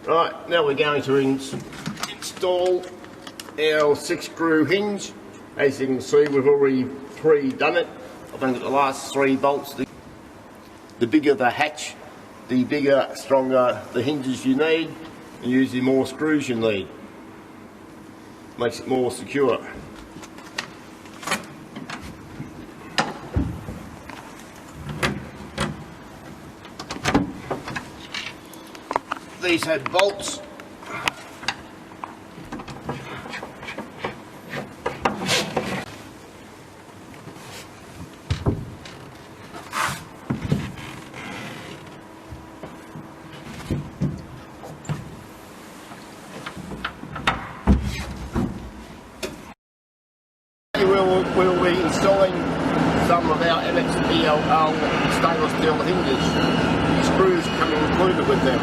Right, now we're going to install our 6-screw hinge. As you can see, we've already pre-done it. I've only got the last 3 bolts. The bigger the hatch, the bigger, stronger the hinges you need, and usually more screws you need. Makes it more secure. These have bolts. We'll be installing some of our MXELL stainless steel hinges. Screws come included with them.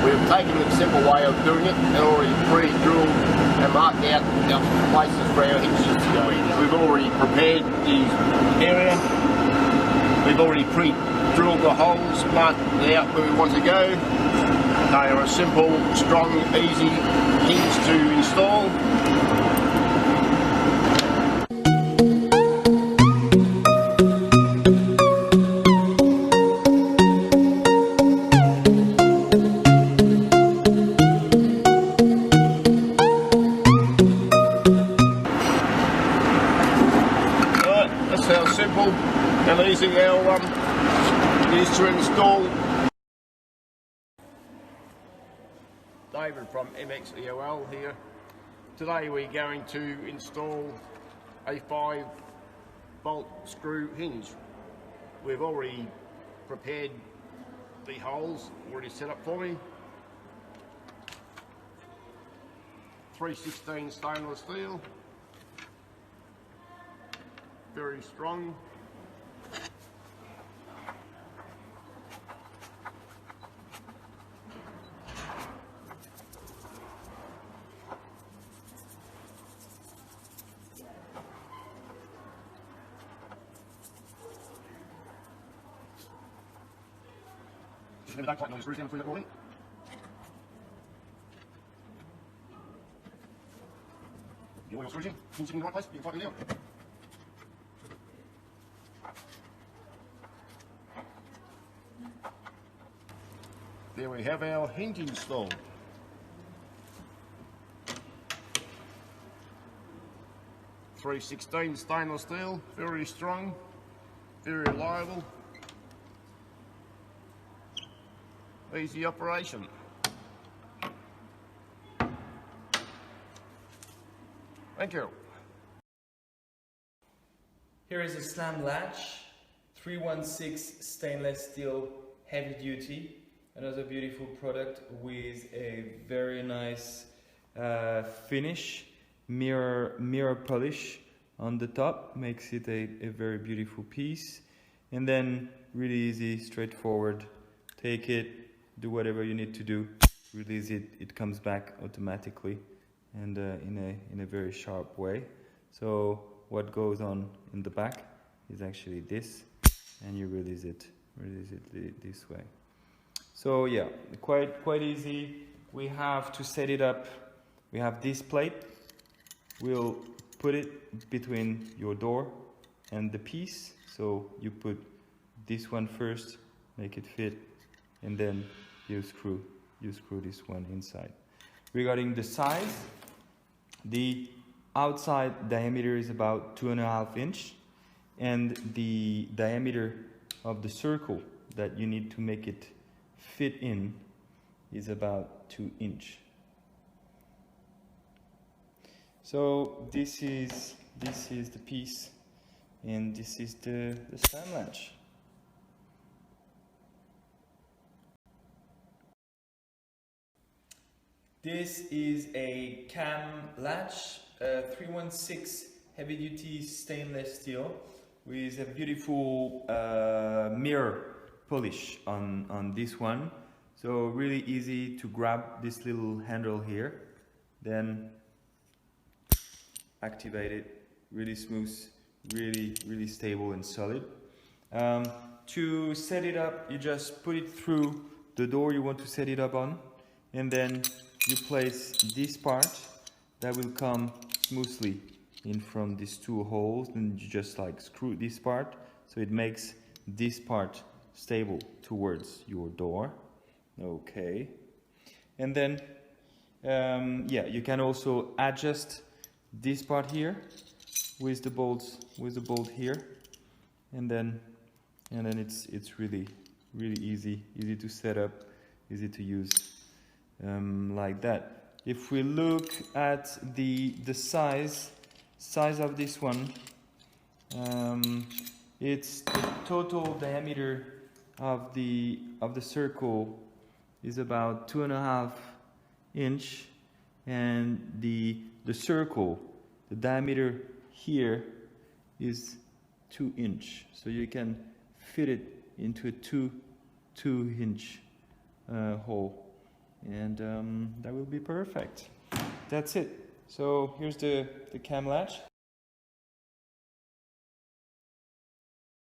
We've taken the simple way of doing it and already pre-drilled and marked out our places for our hinges to go in. We've already prepared the area. We've already pre-drilled the holes, marked out where we want to go. They are a simple, strong, easy hinge to install. That's how simple and easy our is to install. David from MXELL here. Today we're going to install a 5-bolt screw hinge. We've already prepared the holes, already set up for me. 316 stainless steel. Very strong. Just remember, don't tighten all your screws down through that rolling. Get all your screws in, hinge in the right place, you can tighten it down. There we have our hinge installed. .316 stainless steel, very strong, very reliable, easy operation. Thank you. Here is a slam latch, 316 stainless steel, heavy duty. Another beautiful product with a very nice finish, mirror polish on the top, makes it a very beautiful piece. And then really easy, straightforward. Take it, do whatever you need to do, release it, it comes back automatically and in a very sharp way. So what goes on in the back is actually this, and you release it this way. So yeah, quite easy. We have to set it up. We have this plate. We'll put it between your door and the piece. So you put this one first, make it fit, and then you screw this one inside. Regarding the size, the outside diameter is about 2.5 inch, and the diameter of the circle that you need to make it fit in is about 2 inch. So this is the piece, and this is the slam latch. This is a cam latch, 316 heavy duty stainless steel with a beautiful mirror polish on this one. So really easy to grab this little handle here, then activate it, really smooth, really stable and solid. To set it up, you just put it through the door you want to set it up on, and then you place this part that will come smoothly in from these two holes, and you just like screw this part so it makes this part stable towards your door. Okay, and then yeah, you can also adjust this part here with the bolts, with the bolt here, and then it's really easy to set up, easy to use, like that. If we look at the size of this one, it's the total diameter of the circle is about 2.5 inch, and the circle, the diameter here is 2 inch, so you can fit it into a 2 inch hole, and that will be perfect. That's it. So here's the cam latch.